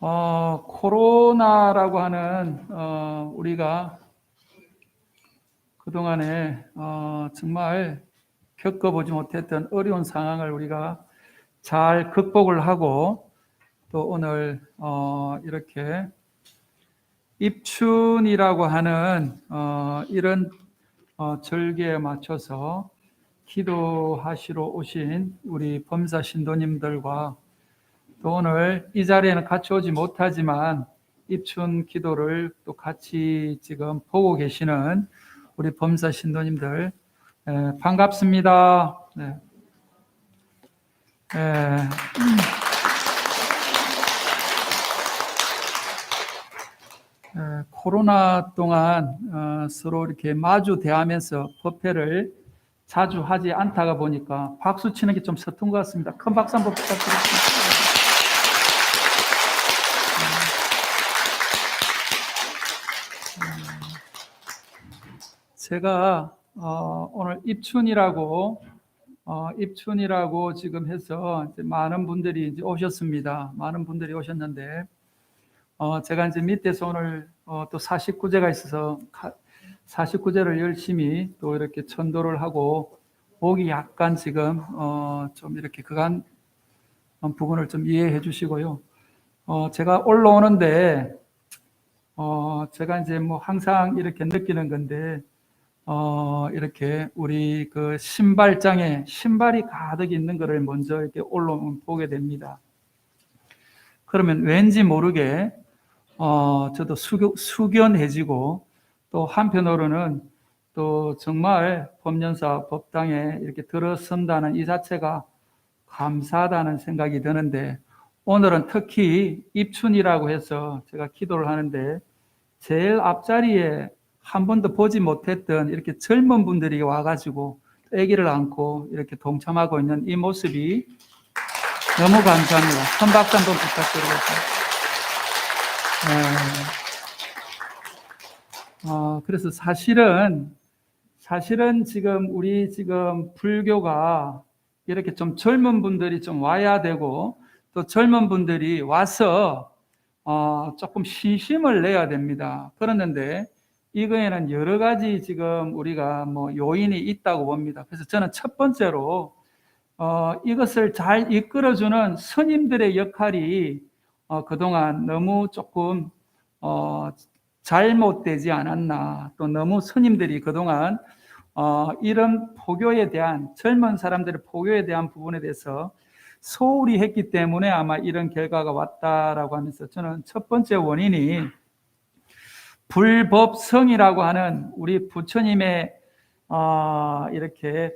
코로나라고 하는 우리가 그동안에 정말 겪어보지 못했던 어려운 상황을 우리가 잘 극복을 하고 또 오늘 이렇게 입춘이라고 하는 이런 절기에 맞춰서 기도하시러 오신 우리 범사 신도님들과 또 오늘 이 자리에는 같이 오지 못하지만 입춘 기도를 또 같이 지금 보고 계시는 우리 범사 신도님들 반갑습니다. 네. 코로나 동안 서로 이렇게 마주 대하면서 법회를 자주 하지 않다가 보니까 박수 치는 게 좀 서툰 것 같습니다. 큰 박수 한번 부탁드립니다. 제가 오늘 입춘이라고 지금 해서 이제 많은 분들이 이제 오셨습니다. 많은 분들이 오셨는데 제가 이제 밑에서 오늘 또 49제가 있어서 49제를 열심히 또 이렇게 전도를 하고 목이 약간 지금 좀 이렇게 그간 부분을 좀 이해해 주시고요. 제가 올라오는데 제가 이제 뭐 항상 이렇게 느끼는 건데 이렇게 우리 그 신발장에 신발이 가득 있는 것을 먼저 이렇게 올라오면 보게 됩니다. 그러면 왠지 모르게 저도 숙연해지고 또 한편으로는 또 정말 법연사 법당에 이렇게 들어선다는 이 자체가 감사하다는 생각이 드는데 오늘은 특히 입춘이라고 해서 제가 기도를 하는데 제일 앞자리에 한 번도 보지 못했던 이렇게 젊은 분들이 와가지고 아기를 안고 이렇게 동참하고 있는 이 모습이 너무 감사합니다. 큰 박수 한번 부탁드리겠습니다. 그래서 사실은 지금 우리 지금 불교가 이렇게 좀 젊은 분들이 좀 와야 되고 또 젊은 분들이 와서 조금 신심을 내야 됩니다. 그랬는데 이거에는 여러 가지 지금 우리가 뭐 요인이 있다고 봅니다. 그래서 저는 첫 번째로 이것을 잘 이끌어주는 스님들의 역할이 그동안 너무 조금 잘못되지 않았나. 또 너무 스님들이 그동안 이런 포교에 대한 젊은 사람들의 포교에 대한 부분에 대해서 소홀히 했기 때문에 아마 이런 결과가 왔다라고 하면서 저는 첫 번째 원인이 불법성이라고 하는 우리 부처님의 이렇게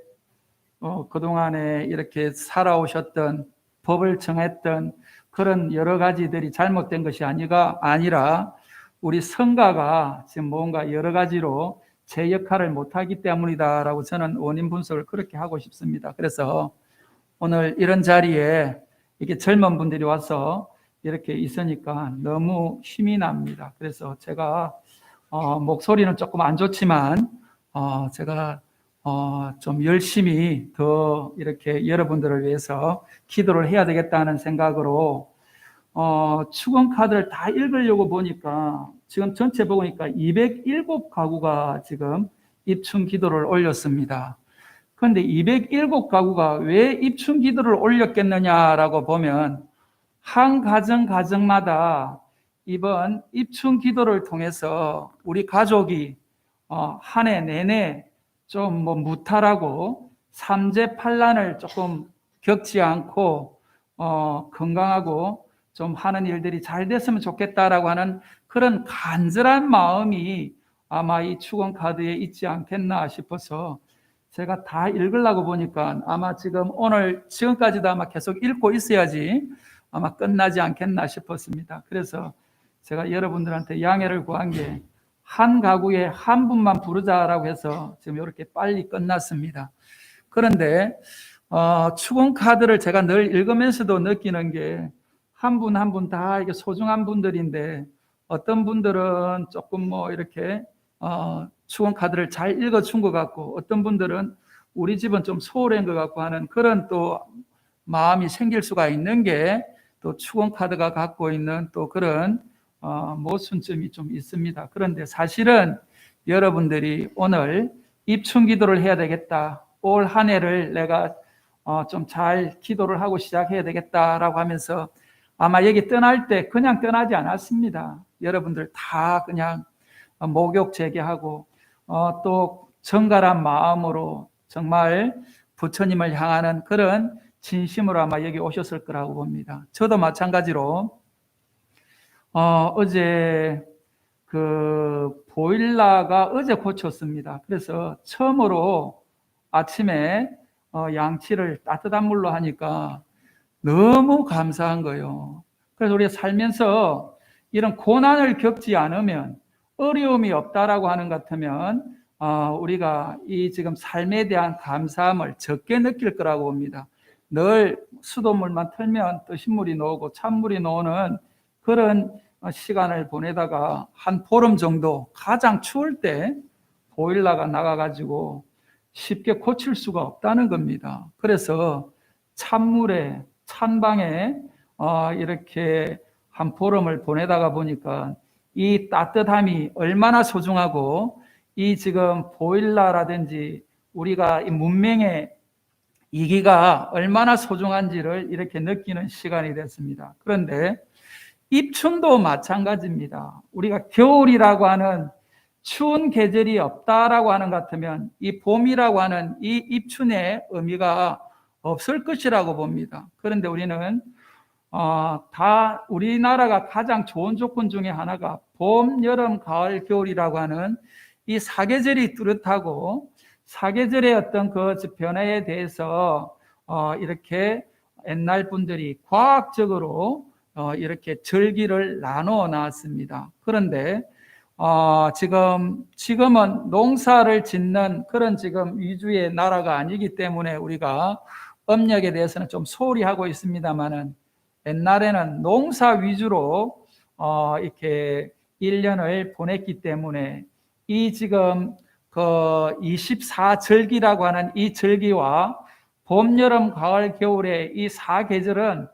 그동안에 이렇게 살아오셨던 법을 정했던 그런 여러 가지들이 잘못된 것이 아니라 우리 성가가 지금 뭔가 여러 가지로 제 역할을 못하기 때문이다라고 저는 원인 분석을 그렇게 하고 싶습니다. 그래서 오늘 이런 자리에 이렇게 젊은 분들이 와서 이렇게 있으니까 너무 힘이 납니다. 그래서 제가 목소리는 조금 안 좋지만 제가 좀 열심히 더 이렇게 여러분들을 위해서 기도를 해야 되겠다는 생각으로 축원 카드를 다 읽으려고 보니까 지금 전체 보니까 207가구가 지금 입춘 기도를 올렸습니다. 그런데 207가구가 왜 입춘 기도를 올렸겠느냐라고 보면 한 가정마다 이번 입춘 기도를 통해서 우리 가족이 한 해 내내 좀 뭐 무탈하고 삼재팔란을 조금 겪지 않고 건강하고 좀 하는 일들이 잘 됐으면 좋겠다라고 하는 그런 간절한 마음이 아마 이 축원 카드에 있지 않겠나 싶어서 제가 다 읽으려고 보니까 아마 지금까지도 아마 계속 읽고 있어야지 아마 끝나지 않겠나 싶었습니다. 그래서 제가 여러분들한테 양해를 구한 게 한 가구에 한 분만 부르자라고 해서 지금 이렇게 빨리 끝났습니다. 그런데 축원 카드를 제가 늘 읽으면서도 느끼는 게 한 분 한 분 다 이게 소중한 분들인데 어떤 분들은 조금 뭐 이렇게 축원 카드를 잘 읽어준 것 같고 어떤 분들은 우리 집은 좀 소홀한 것 같고 하는 그런 또 마음이 생길 수가 있는 게 또 또 축원 카드가 갖고 있는 또 그런 모순점이 좀 있습니다. 그런데 사실은 여러분들이 오늘 입춘 기도를 해야 되겠다. 올 한 해를 내가 좀 잘 기도를 하고 시작해야 되겠다라고 하면서 아마 여기 떠날 때 그냥 떠나지 않았습니다. 여러분들 다 그냥 목욕 재개하고 또 정갈한 마음으로 정말 부처님을 향하는 그런 진심으로 아마 여기 오셨을 거라고 봅니다. 저도 마찬가지로 어제 그 보일러가 어제 고쳤습니다. 그래서 처음으로 아침에 양치를 따뜻한 물로 하니까 너무 감사한 거예요. 그래서 우리가 살면서 이런 고난을 겪지 않으면 어려움이 없다라고 하는 것 같으면 우리가 이 지금 삶에 대한 감사함을 적게 느낄 거라고 봅니다. 늘 수돗물만 틀면 뜨신 물이 나오고 찬물이 나오는 그런 시간을 보내다가 한 보름 정도 가장 추울 때 보일러가 나가가지고 쉽게 고칠 수가 없다는 겁니다. 그래서 찬물에 찬방에 이렇게 한 보름을 보내다가 보니까 이 따뜻함이 얼마나 소중하고 이 지금 보일러라든지 우리가 이 문명의 이기가 얼마나 소중한지를 이렇게 느끼는 시간이 됐습니다. 그런데 입춘도 마찬가지입니다. 우리가 겨울이라고 하는 추운 계절이 없다라고 하는 것 같으면 이 봄이라고 하는 이 입춘의 의미가 없을 것이라고 봅니다. 그런데 우리는 다 우리나라가 가장 좋은 조건 중에 하나가 봄, 여름, 가을, 겨울이라고 하는 이 사계절이 뚜렷하고 사계절의 어떤 그 변화에 대해서 이렇게 옛날 분들이 과학적으로 이렇게 절기를 나누어 놨습니다. 그런데 지금은 농사를 짓는 그런 지금 위주의 나라가 아니기 때문에 우리가 음력에 대해서는 좀 소홀히 하고 있습니다만은 옛날에는 농사 위주로 이렇게 1년을 보냈기 때문에 이 지금 그 24절기라고 하는 이 절기와 봄, 여름, 가을, 겨울의 이 사계절은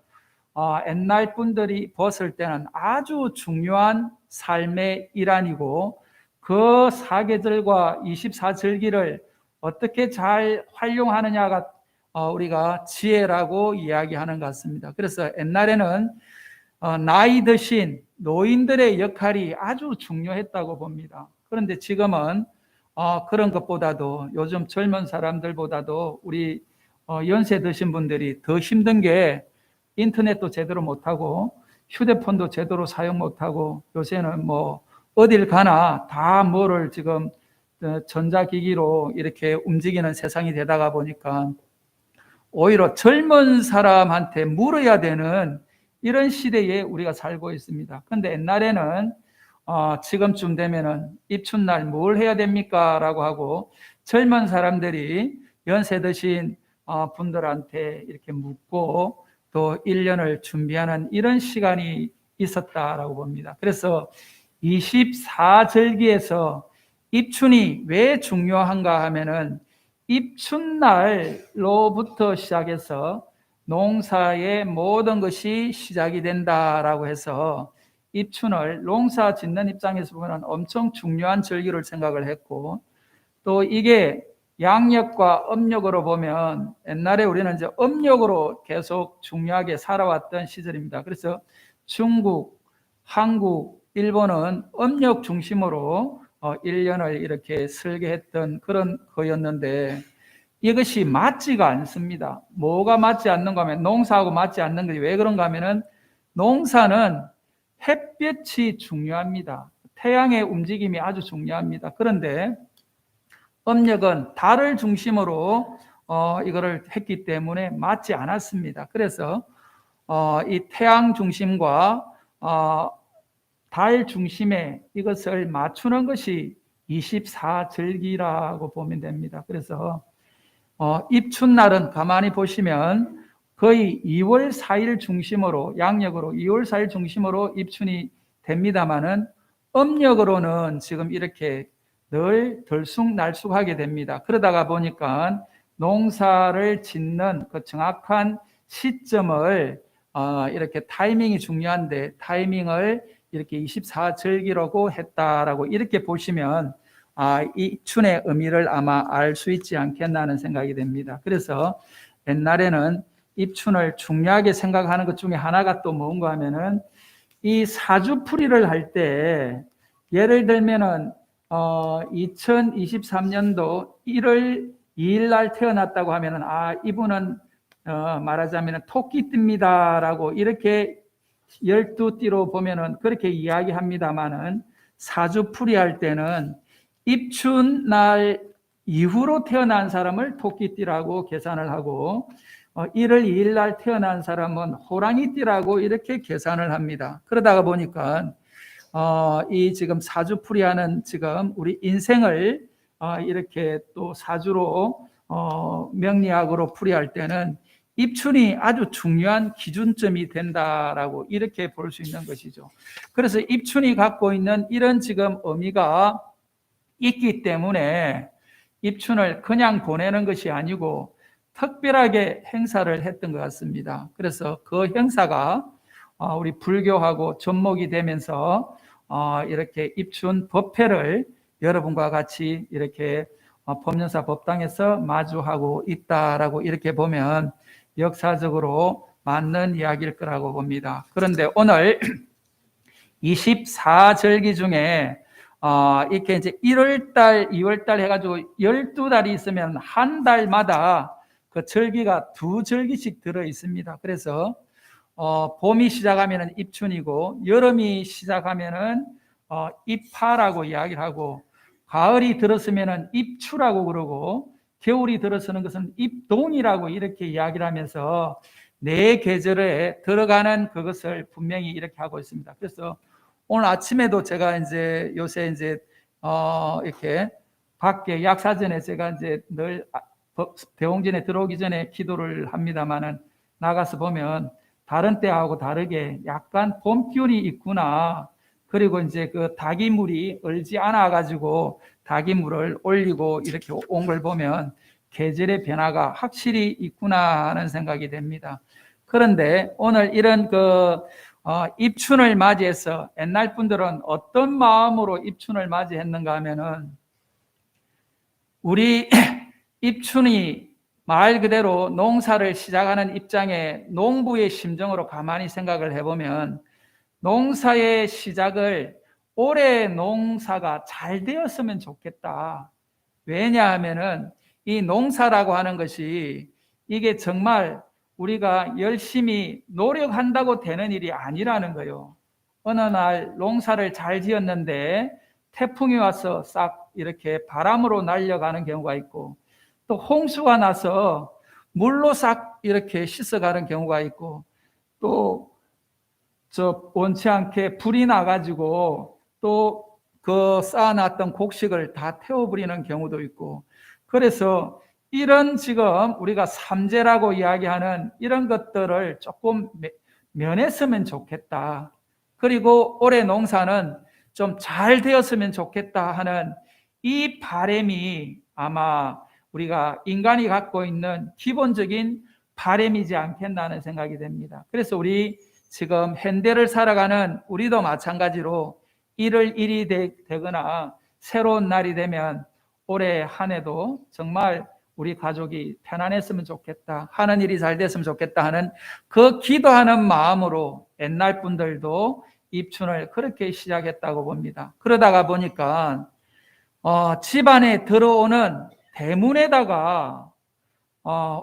옛날 분들이 봤을 때는 아주 중요한 삶의 일환이고 그 사계절과 24절기를 어떻게 잘 활용하느냐가 우리가 지혜라고 이야기하는 것 같습니다. 그래서 옛날에는 나이 드신 노인들의 역할이 아주 중요했다고 봅니다. 그런데 지금은 그런 것보다도 요즘 젊은 사람들보다도 우리 연세 드신 분들이 더 힘든 게 인터넷도 제대로 못하고 휴대폰도 제대로 사용 못하고 요새는 뭐 어딜 가나 다 뭐를 지금 전자기기로 이렇게 움직이는 세상이 되다가 보니까 오히려 젊은 사람한테 물어야 되는 이런 시대에 우리가 살고 있습니다. 그런데 옛날에는 지금쯤 되면은 입춘날 뭘 해야 됩니까? 라고 하고 젊은 사람들이 연세 드신 분들한테 이렇게 묻고 또 1년을 준비하는 이런 시간이 있었다라고 봅니다. 그래서 24절기에서 입춘이 왜 중요한가 하면은 입춘날로부터 시작해서 농사의 모든 것이 시작이 된다라고 해서 입춘을 농사 짓는 입장에서 보면 엄청 중요한 절기를 생각을 했고 또 이게 양력과 음력으로 보면 옛날에 우리는 이제 음력으로 계속 중요하게 살아왔던 시절입니다. 그래서 중국, 한국, 일본은 음력 중심으로 1년을 이렇게 설계했던 그런 거였는데 이것이 맞지가 않습니다. 뭐가 맞지 않는가 하면 농사하고 맞지 않는 것이 왜 그런가 하면은 농사는 햇볕이 중요합니다. 태양의 움직임이 아주 중요합니다. 그런데 음력은 달을 중심으로 이거를 했기 때문에 맞지 않았습니다. 그래서 이 태양 중심과 달 중심에 이것을 맞추는 것이 24절기라고 보면 됩니다. 그래서 입춘날은 가만히 보시면 거의 2월 4일 중심으로 양력으로 2월 4일 중심으로 입춘이 됩니다만은 음력으로는 지금 이렇게 늘 들쑥날쑥하게 됩니다. 그러다가 보니까 농사를 짓는 그 정확한 시점을 이렇게 타이밍이 중요한데 타이밍을 이렇게 24절기라고 했다라고 이렇게 보시면 입춘의 의미를 아마 알 수 있지 않겠나 하는 생각이 됩니다. 그래서 옛날에는 입춘을 중요하게 생각하는 것 중에 하나가 또 뭔가 하면은 이 사주풀이를 할 때 예를 들면은 2023년도 1월 2일 날 태어났다고 하면은 이분은 말하자면 토끼띠입니다라고 이렇게 12띠로 보면은 그렇게 이야기합니다만은 사주풀이 할 때는 입춘 날 이후로 태어난 사람을 토끼띠라고 계산을 하고 1월 2일 날 태어난 사람은 호랑이띠라고 이렇게 계산을 합니다. 그러다가 보니까 이 지금 사주풀이하는 지금 우리 인생을 이렇게 또 사주로 명리학으로 풀이할 때는 입춘이 아주 중요한 기준점이 된다라고 이렇게 볼 수 있는 것이죠. 그래서 입춘이 갖고 있는 이런 지금 의미가 있기 때문에 입춘을 그냥 보내는 것이 아니고 특별하게 행사를 했던 것 같습니다. 그래서 그 행사가 우리 불교하고 접목이 되면서 이렇게 입춘 법회를 여러분과 같이 이렇게 법륜사 법당에서 마주하고 있다라고 이렇게 보면 역사적으로 맞는 이야기일 거라고 봅니다. 그런데 오늘 24절기 중에 이렇게 이제 1월달, 2월달 해가지고 12달이 있으면 한 달마다 그 절기가 2절기씩 들어 있습니다. 그래서 봄이 시작하면은 입춘이고 여름이 시작하면은 입하라고 이야기를 하고 가을이 들었으면은 입추라고 그러고 겨울이 들어서는 것은 입동이라고 이렇게 이야기를 하면서 네 계절에 들어가는 그것을 분명히 이렇게 하고 있습니다. 그래서 오늘 아침에도 제가 이제 요새 이제 이렇게 밖에 약사전에 제가 이제 늘 대홍전에 들어오기 전에 기도를 합니다만은 나가서 보면 다른 때하고 다르게 약간 봄 기운이 있구나. 그리고 이제 그 다기물이 얼지 않아 가지고 다기물을 올리고 이렇게 온 걸 보면 계절의 변화가 확실히 있구나 하는 생각이 됩니다. 그런데 오늘 이런 입춘을 맞이해서 옛날 분들은 어떤 마음으로 입춘을 맞이했는가 하면은 우리 입춘이 말 그대로 농사를 시작하는 입장에 농부의 심정으로 가만히 생각을 해보면 농사의 시작을 올해 농사가 잘 되었으면 좋겠다. 왜냐하면은 이 농사라고 하는 것이 이게 정말 우리가 열심히 노력한다고 되는 일이 아니라는 거예요. 어느 날 농사를 잘 지었는데 태풍이 와서 싹 이렇게 바람으로 날려가는 경우가 있고 또 홍수가 나서 물로 싹 이렇게 씻어가는 경우가 있고 또 원치 않게 불이 나가지고 또 그 쌓아놨던 곡식을 다 태워버리는 경우도 있고 그래서 이런 지금 우리가 삼재라고 이야기하는 이런 것들을 조금 면했으면 좋겠다. 그리고 올해 농사는 좀 잘 되었으면 좋겠다 하는 이 바람이 아마 우리가 인간이 갖고 있는 기본적인 바람이지 않겠나 하는 생각이 됩니다. 그래서 우리 지금 현대를 살아가는 우리도 마찬가지로 1월 1일이 되거나 새로운 날이 되면 올해 한 해도 정말 우리 가족이 편안했으면 좋겠다, 하는 일이 잘 됐으면 좋겠다 하는 그 기도하는 마음으로 옛날 분들도 입춘을 그렇게 시작했다고 봅니다. 그러다가 보니까 집안에 들어오는 대문에다가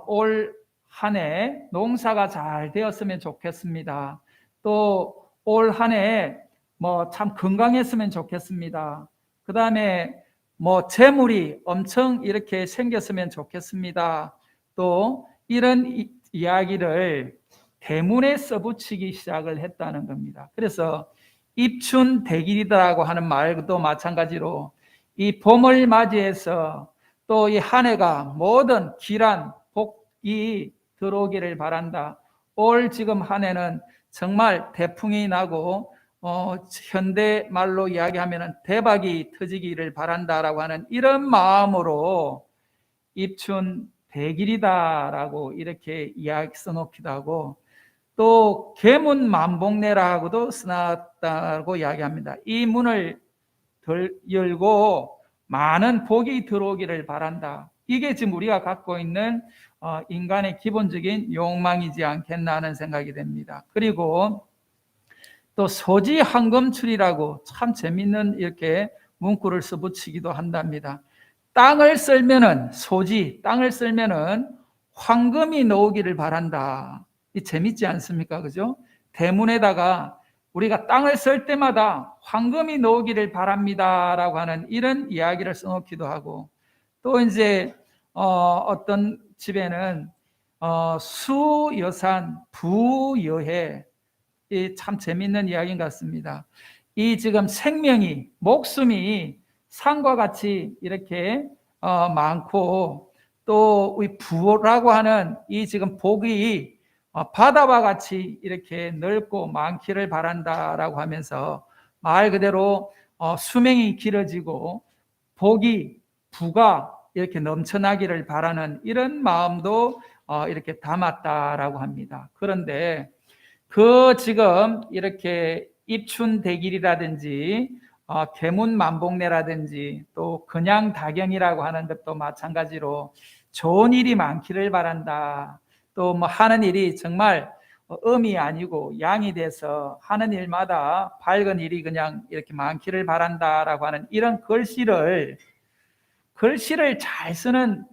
올 한 해 농사가 잘 되었으면 좋겠습니다. 또 올 한 해 뭐 참 건강했으면 좋겠습니다. 그 다음에 뭐 재물이 엄청 이렇게 생겼으면 좋겠습니다. 또 이런 이야기를 대문에 써붙이기 시작을 했다는 겁니다. 그래서 입춘 대길이다라고 하는 말도 마찬가지로 이 봄을 맞이해서 또 이 한 해가 모든 길한 복이 들어오기를 바란다. 올 지금 한 해는 정말 태풍이 나고 현대 말로 이야기하면 대박이 터지기를 바란다라고 하는 이런 마음으로 입춘 대길이다라고 이렇게 이야기 써놓기도 하고 또 계문 만복내라고도 써놨다고 이야기합니다. 이 문을 열고 많은 복이 들어오기를 바란다. 이게 지금 우리가 갖고 있는 인간의 기본적인 욕망이지 않겠나 하는 생각이 됩니다. 그리고 또 소지황금출이라고 참 재밌는 이렇게 문구를 써붙이기도 한답니다. 땅을 썰면은 땅을 썰면은 황금이 나오기를 바란다. 이 재밌지 않습니까? 그죠? 대문에다가 우리가 땅을 썰 때마다 황금이 나오기를 바랍니다라고 하는 이런 이야기를 써놓기도 하고, 또 이제 어떤 집에는 수여산 부여해, 이 참 재밌는 이야기인 것 같습니다. 이 지금 생명이, 목숨이 산과 같이 이렇게 많고, 또 이 부라고 하는 이 지금 복이 바다와 같이 이렇게 넓고 많기를 바란다라고 하면서 말 그대로 수명이 길어지고 부가 이렇게 넘쳐나기를 바라는 이런 마음도 이렇게 담았다라고 합니다. 그런데 그 지금 이렇게 입춘대길이라든지 계문만복내라든지 또 그냥다경이라고 하는 것도 마찬가지로 좋은 일이 많기를 바란다. 또 뭐 하는 일이 정말 음이 아니고 양이 돼서 하는 일마다 밝은 일이 그냥 이렇게 많기를 바란다라고 하는 이런 글씨를 잘 쓰는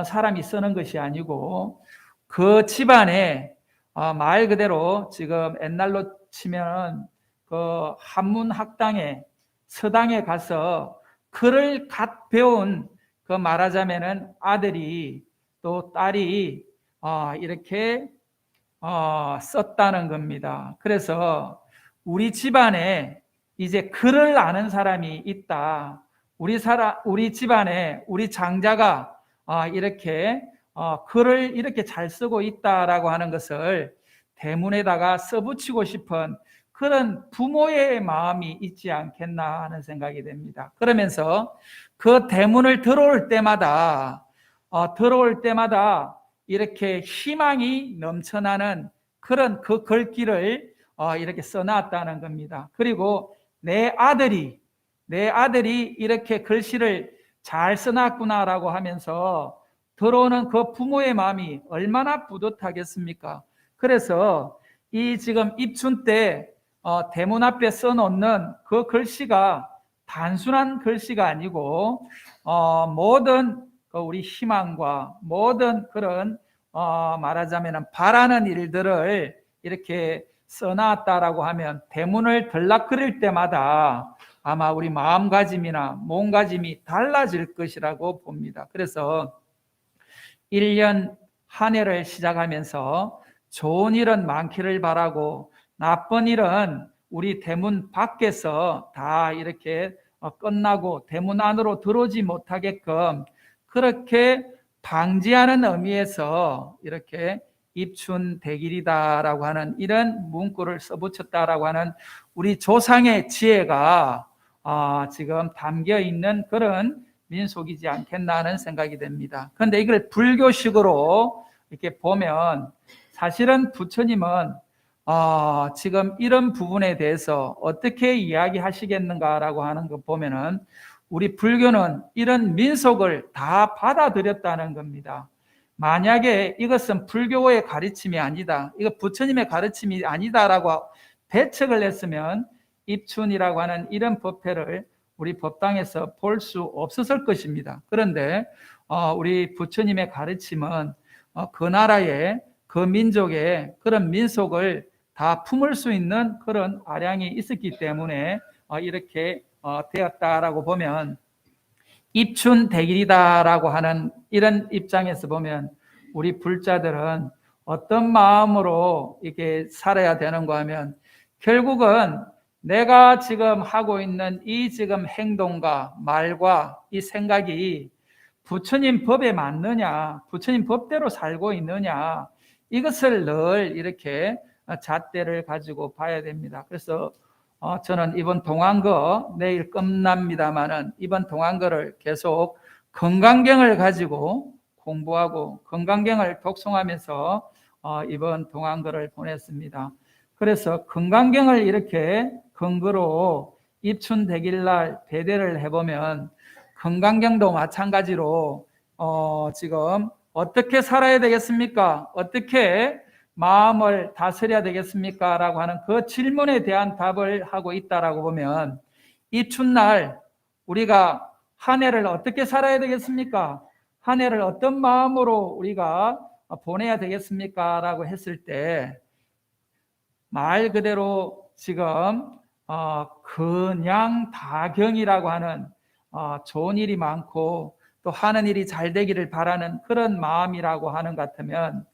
사람이 쓰는 것이 아니고, 그 집안에 말 그대로 지금 옛날로 치면 그 한문학당에 서당에 가서 글을 갓 배운, 그 말하자면은 아들이 또 딸이 이렇게 썼다는 겁니다. 그래서 우리 집안에 이제 글을 아는 사람이 있다. 우리 집안에 우리 장자가 이렇게 글을 이렇게 잘 쓰고 있다라고 하는 것을 대문에다가 써붙이고 싶은 그런 부모의 마음이 있지 않겠나 하는 생각이 됩니다. 그러면서 그 대문을 들어올 때마다 이렇게 희망이 넘쳐나는 그런 그 글귀를 이렇게 써놨다는 겁니다. 그리고 내 아들이 이렇게 글씨를 잘 써놨구나라고 하면서 들어오는 그 부모의 마음이 얼마나 뿌듯하겠습니까? 그래서 이 지금 입춘 때 대문 앞에 써놓는 그 글씨가 단순한 글씨가 아니고 모든 우리 희망과 모든 그런 말하자면 바라는 일들을 이렇게 써놨다라고 하면 대문을 들락거릴 때마다 아마 우리 마음가짐이나 몸가짐이 달라질 것이라고 봅니다. 그래서 1년 한 해를 시작하면서 좋은 일은 많기를 바라고, 나쁜 일은 우리 대문 밖에서 다 이렇게 끝나고 대문 안으로 들어오지 못하게끔 그렇게 방지하는 의미에서 이렇게 입춘대길이다라고 하는 이런 문구를 써붙였다라고 하는 우리 조상의 지혜가 지금 담겨 있는 그런 민속이지 않겠나 하는 생각이 됩니다. 그런데 이걸 불교식으로 이렇게 보면 사실은 부처님은 지금 이런 부분에 대해서 어떻게 이야기하시겠는가라고 하는 거 보면은 우리 불교는 이런 민속을 다 받아들였다는 겁니다. 만약에 이것은 불교의 가르침이 아니다, 이거 부처님의 가르침이 아니다라고 배척을 했으면 입춘이라고 하는 이런 법회를 우리 법당에서 볼 수 없었을 것입니다. 그런데 우리 부처님의 가르침은 그 나라의 그 민족의 그런 민속을 다 품을 수 있는 그런 아량이 있었기 때문에 이렇게 되었다라고 보면, 입춘대길이다라고 하는 이런 입장에서 보면 우리 불자들은 어떤 마음으로 이렇게 살아야 되는가 하면, 결국은 내가 지금 하고 있는 이 지금 행동과 말과 이 생각이 부처님 법에 맞느냐, 부처님 법대로 살고 있느냐, 이것을 늘 이렇게 잣대를 가지고 봐야 됩니다. 그래서 저는 이번 동안거 내일 끝납니다만은 이번 동안거를 계속 건강경을 가지고 공부하고 건강경을 독송하면서 이번 동안글을 보냈습니다. 그래서 건강경을 이렇게 근거로 입춘대길날 배대를 해보면 건강경도 마찬가지로 지금 어떻게 살아야 되겠습니까? 어떻게 마음을 다스려야 되겠습니까? 라고 하는 그 질문에 대한 답을 하고 있다라고 보면 입춘날 우리가 한 해를 어떻게 살아야 되겠습니까? 한 해를 어떤 마음으로 우리가 보내야 되겠습니까? 라고 했을 때 말 그대로 지금 그냥 다경이라고 하는 좋은 일이 많고 또 하는 일이 잘 되기를 바라는 그런 마음이라고 하는 것 같으면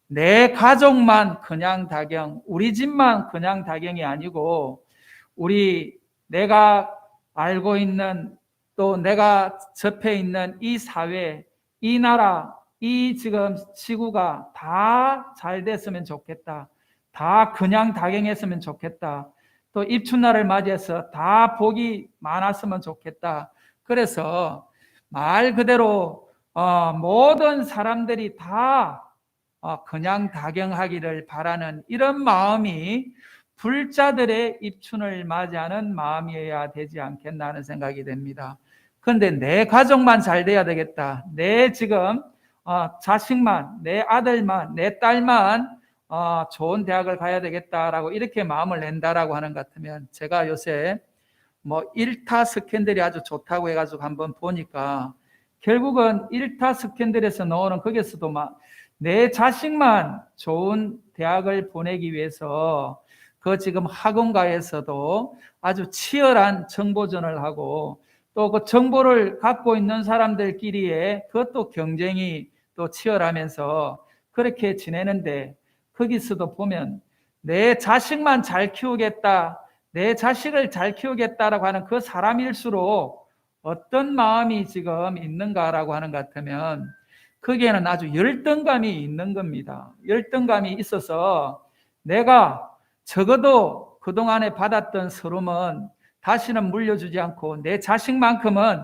내 가족만 그냥 다경, 우리 집만 그냥 다경이 아니고 내가 알고 있는 또 내가 접해 있는 이 사회, 이 나라, 이 지금 지구가 다 잘 됐으면 좋겠다. 다 그냥 다경했으면 좋겠다. 또 입춘날을 맞이해서 다 복이 많았으면 좋겠다. 그래서 말 그대로 모든 사람들이 다 그냥 다경하기를 바라는 이런 마음이 불자들의 입춘을 맞이하는 마음이어야 되지 않겠나 하는 생각이 됩니다. 그런데 내 가족만 잘 돼야 되겠다. 내 지금 자식만, 내 아들만, 내 딸만 좋은 대학을 가야 되겠다라고 이렇게 마음을 낸다라고 하는 것 같으면 제가 요새 일타 스캔들이 아주 좋다고 해가지고 한번 보니까 결국은 일타 스캔들에서 나오는 거기서도 내 자식만 좋은 대학을 보내기 위해서 그 지금 학원가에서도 아주 치열한 정보전을 하고 또 그 정보를 갖고 있는 사람들끼리의 그것도 경쟁이 또 치열하면서 그렇게 지내는데 거기서도 보면 내 자식만 잘 키우겠다, 내 자식을 잘 키우겠다라고 하는 그 사람일수록 어떤 마음이 지금 있는가라고 하는 것 같으면 거기에는 아주 열등감이 있는 겁니다. 열등감이 있어서 내가 적어도 그동안에 받았던 서름은 다시는 물려주지 않고 내 자식만큼은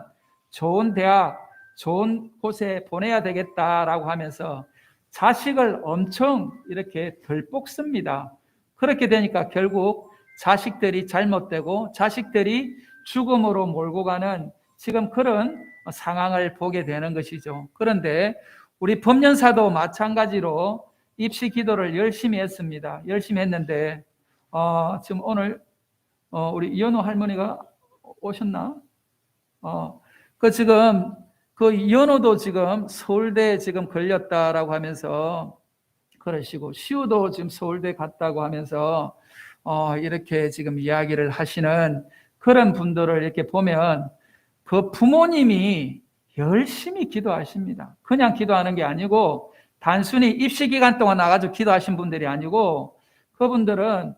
좋은 대학, 좋은 곳에 보내야 되겠다라고 하면서 자식을 엄청 이렇게 덜 뽑습니다. 그렇게 되니까 결국 자식들이 잘못되고 자식들이 죽음으로 몰고 가는 지금 그런 상황을 보게 되는 것이죠. 그런데 우리 법연사도 마찬가지로 입시 기도를 열심히 했습니다. 열심히 했는데 지금 오늘 우리 이현우 할머니가 오셨나? 지금 그 이현우도 지금 서울대 지금 걸렸다라고 하면서 그러시고 시우도 지금 서울대 갔다고 하면서 이렇게 지금 이야기를 하시는 그런 분들을 이렇게 보면 그 부모님이 열심히 기도하십니다. 그냥 기도하는 게 아니고 단순히 입시 기간 동안 나가지고 기도하신 분들이 아니고 그분들은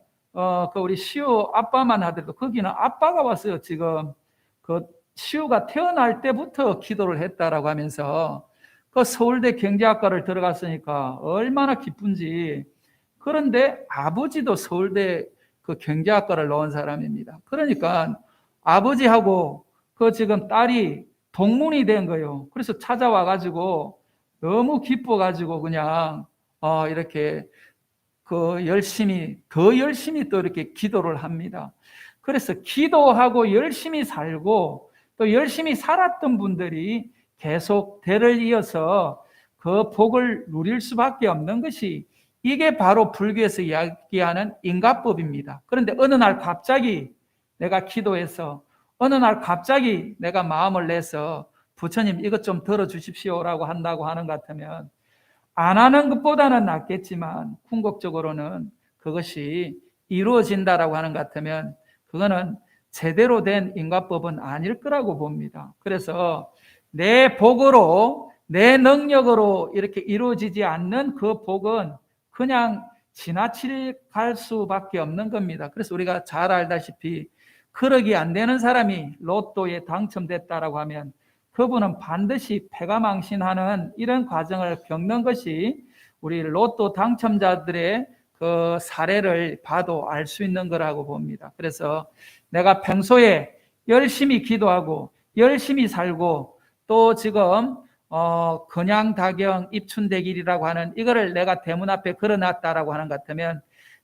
그 우리 시우 아빠만 하더라도 거기는 아빠가 왔어요. 지금 그 시우가 태어날 때부터 기도를 했다라고 하면서 그 서울대 경제학과를 들어갔으니까 얼마나 기쁜지. 그런데 아버지도 서울대 그 경제학과를 나온 사람입니다. 그러니까 아버지하고 그 지금 딸이 동문이 된 거예요. 그래서 찾아와 가지고 너무 기뻐 가지고 그냥 이렇게 그 더 열심히 또 이렇게 기도를 합니다. 그래서 기도하고 열심히 살고 또 열심히 살았던 분들이 계속 대를 이어서 그 복을 누릴 수밖에 없는 것이 이게 바로 불교에서 이야기하는 인과법입니다. 그런데 어느 날 갑자기 내가 기도해서 어느 날 갑자기 내가 마음을 내서 부처님 이것 좀 들어주십시오라고 한다고 하는 것 같으면 안 하는 것보다는 낫겠지만 궁극적으로는 그것이 이루어진다라고 하는 것 같으면 그거는 제대로 된 인과법은 아닐 거라고 봅니다. 그래서 내 복으로 내 능력으로 이렇게 이루어지지 않는 그 복은 그냥 지나칠 갈 수밖에 없는 겁니다. 그래서 우리가 잘 알다시피 그러기 안 되는 사람이 로또에 당첨됐다라고 하면 그분은 반드시 패가망신하는 이런 과정을 겪는 것이 우리 로또 당첨자들의 그 사례를 봐도 알 수 있는 거라고 봅니다. 그래서 내가 평소에 열심히 기도하고 열심히 살고 또 지금 건양다경 입춘대길이라고 하는 이거를 내가 대문 앞에 걸어놨다라고 하는 것 같으면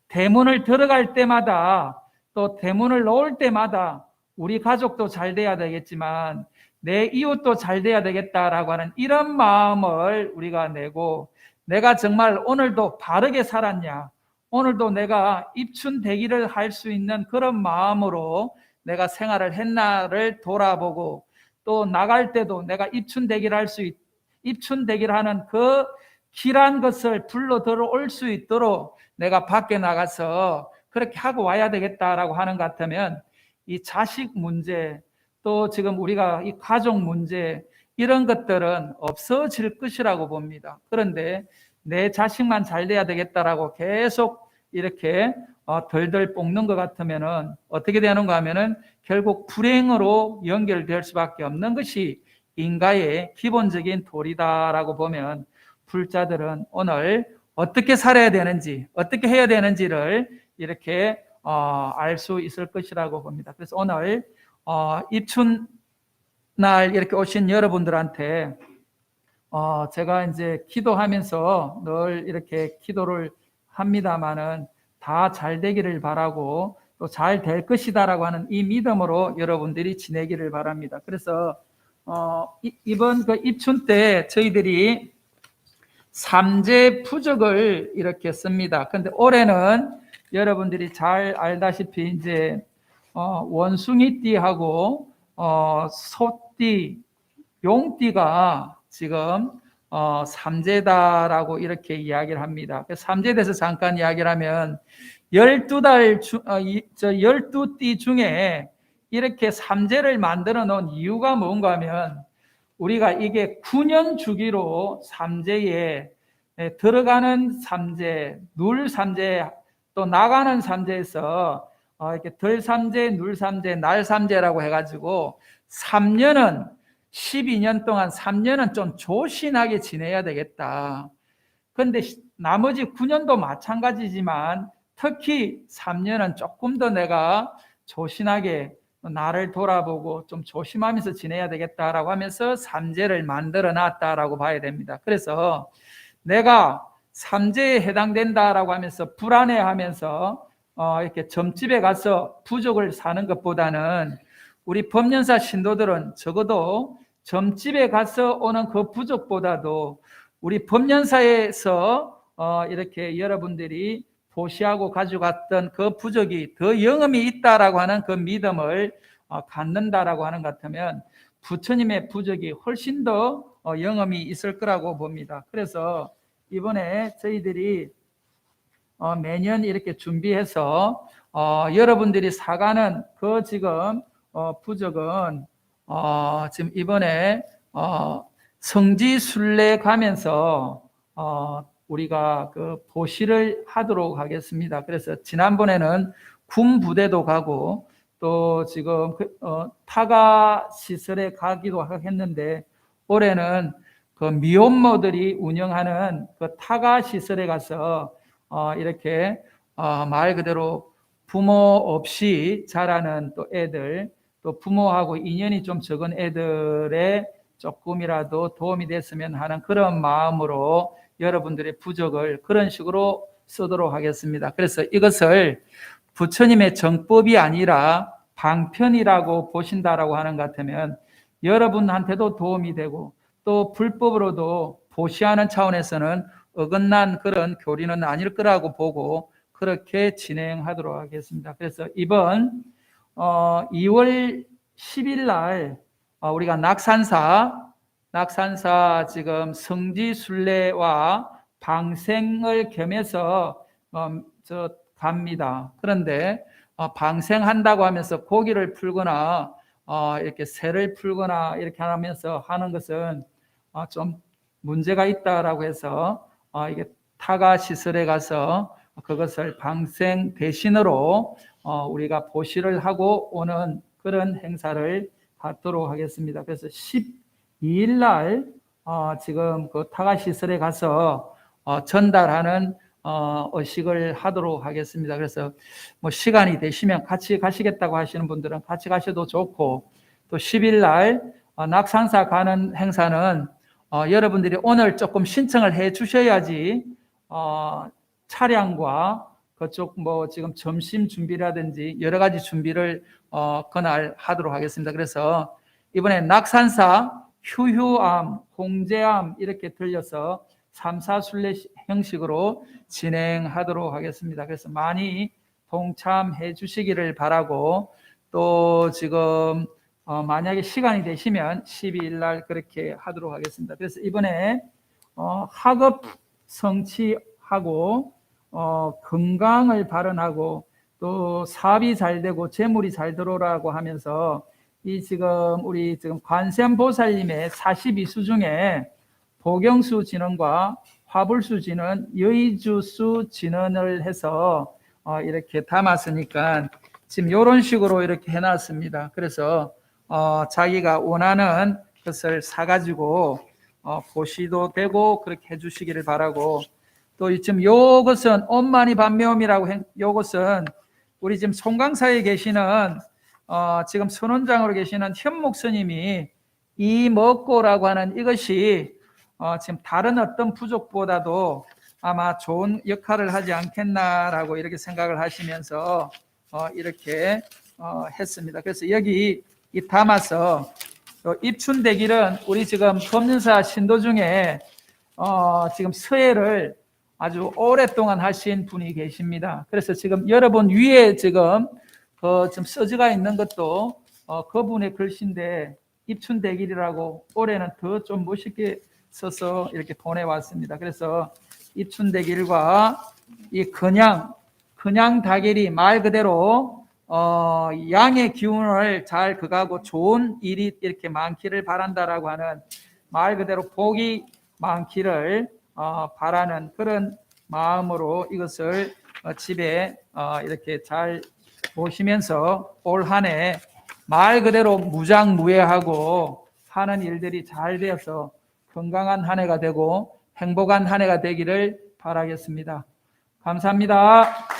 대문을 들어갈 때마다 또 대문을 놓을 때마다 우리 가족도 잘 돼야 되겠지만 내 이웃도 잘 돼야 되겠다라고 하는 이런 마음을 우리가 내고 내가 정말 오늘도 바르게 살았냐, 오늘도 내가 입춘대기를 할 수 있는 그런 마음으로 내가 생활을 했나를 돌아보고 또 나갈 때도 내가 입춘대기를 할 수 입춘대기를 하는 그 길한 것을 불러 들어올 수 있도록 내가 밖에 나가서 그렇게 하고 와야 되겠다라고 하는 것 같으면 이 자식 문제 또 지금 우리가 이 가족 문제 이런 것들은 없어질 것이라고 봅니다. 그런데 내 자식만 잘 돼야 되겠다라고 계속 이렇게 덜덜 볶는 것 같으면은 어떻게 되는가 하면은 결국 불행으로 연결될 수밖에 없는 것이 인간의 기본적인 도리다라고 보면 불자들은 오늘 어떻게 살아야 되는지 어떻게 해야 되는지를 이렇게 알 수 있을 것이라고 봅니다. 그래서 오늘 입춘날 이렇게 오신 여러분들한테 제가 이제 기도하면서 늘 이렇게 기도를 합니다마는 다 잘 되기를 바라고 또 잘 될 것이다라고 하는 이 믿음으로 여러분들이 지내기를 바랍니다. 그래서 이번 그 입춘 때 저희들이 삼재 부적을 이렇게 씁니다. 근데 올해는 여러분들이 잘 알다시피 이제 원숭이띠하고 소띠, 용띠가 지금 삼재다라고 이렇게 이야기를 합니다. 삼재에 대해서 잠깐 이야기를 하면 12띠 중에 이렇게 삼재를 만들어 놓은 이유가 뭔가 하면 우리가 이게 9년 주기로 삼재에 들어가는 삼재, 눌 삼재, 또 나가는 삼재에서 이렇게 덜 삼재, 눌 삼재, 날 삼재라고 해가지고 3년은 12년 동안 3년은 좀 조신하게 지내야 되겠다. 그런데 나머지 9년도 마찬가지지만 특히 3년은 조금 더 내가 조신하게 나를 돌아보고 좀 조심하면서 지내야 되겠다라고 하면서 삼재를 만들어 놨다라고 봐야 됩니다. 그래서 내가 삼재에 해당된다라고 하면서 불안해하면서 이렇게 점집에 가서 부적을 사는 것보다는 우리 법연사 신도들은 적어도 점집에 가서 오는 그 부적보다도 우리 법연사에서 이렇게 여러분들이 보시하고 가져갔던 그 부적이 더 영험이 있다라고 하는 그 믿음을 갖는다라고 하는 것 같으면 부처님의 부적이 훨씬 더 영험이 있을 거라고 봅니다. 그래서 이번에 저희들이 매년 이렇게 준비해서 여러분들이 사가는 그 지금 부적은 지금 이번에 성지순례 가면서 우리가 그 보시를 하도록 하겠습니다. 그래서 지난번에는 군 부대도 가고 또 지금 타가 시설에 가기도 했는데 올해는 그 미혼모들이 운영하는 그 타가 시설에 가서 이렇게 말 그대로 부모 없이 자라는 또 애들 또 부모하고 인연이 좀 적은 애들의 조금이라도 도움이 됐으면 하는 그런 마음으로 여러분들의 부적을 그런 식으로 쓰도록 하겠습니다. 그래서 이것을 부처님의 정법이 아니라 방편이라고 보신다라고 하는 것 같으면 여러분한테도 도움이 되고 또 불법으로도 보시하는 차원에서는 어긋난 그런 교리는 아닐 거라고 보고 그렇게 진행하도록 하겠습니다. 그래서 이번 2월 10일 날 우리가 낙산사 지금 성지순례와 방생을 겸해서 갑니다. 그런데 방생한다고 하면서 고기를 풀거나 이렇게 새를 풀거나 이렇게 하면서 하는 것은 좀 문제가 있다라고 해서 이게 타가 시설에 가서 그것을 방생 대신으로 우리가 보시를 하고 오는 그런 행사를 갖도록 하겠습니다. 그래서 12일 날 지금 그 타가 시설에 가서 전달하는 의식을 하도록 하겠습니다. 그래서 뭐 시간이 되시면 같이 가시겠다고 하시는 분들은 같이 가셔도 좋고 또 10일 날 낙산사 가는 행사는 여러분들이 오늘 조금 신청을 해 주셔야지 차량과 그쪽 뭐 지금 점심 준비라든지 여러 가지 준비를 그날 하도록 하겠습니다. 그래서 이번에 낙산사, 휴휴암, 홍제암 이렇게 들려서 3, 4순례 형식으로 진행하도록 하겠습니다. 그래서 많이 동참해 주시기를 바라고, 또 지금 만약에 시간이 되시면 12일 날 그렇게 하도록 하겠습니다. 그래서 이번에 학업 성취하고 건강을 발언하고 또 사업이 잘 되고 재물이 잘 들어오라고 하면서 이 지금 우리 지금 관세음보살님의 42수 중에 보경수 진언과 화불수 진언, 여의주수 진언을 해서 이렇게 담았으니까 지금 이런 식으로 이렇게 해놨습니다. 그래서 자기가 원하는 것을 사가지고 보시도 되고 그렇게 해주시기를 바라고, 또 지금 요것은 엄만이 반매음이라고 요것은 우리 지금 송강사에 계시는 지금 선원장으로 계시는 현목 스님이 이 먹고라고 하는 이것이 지금 다른 어떤 부족보다도 아마 좋은 역할을 하지 않겠나라고 이렇게 생각을 하시면서 이렇게 했습니다. 그래서 여기 이 담아서 입춘대길은 우리 지금 법륜사 신도 중에 지금 서예를 아주 오랫동안 하신 분이 계십니다. 그래서 지금 여러분 위에 지금 좀 써져가 있는 것도 그분의 글씨인데 입춘대길이라고 올해는 더 좀 멋있게 써서 이렇게 보내왔습니다. 그래서 입춘대길과 이 근양다길이 말 그대로 양의 기운을 잘 그가고 좋은 일이 이렇게 많기를 바란다라고 하는, 말 그대로 복이 많기를 바라는 그런 마음으로 이것을 집에 이렇게 잘 보시면서 올 한 해 말 그대로 무장무예하고 하는 일들이 잘 되어서 건강한 한 해가 되고 행복한 한 해가 되기를 바라겠습니다. 감사합니다.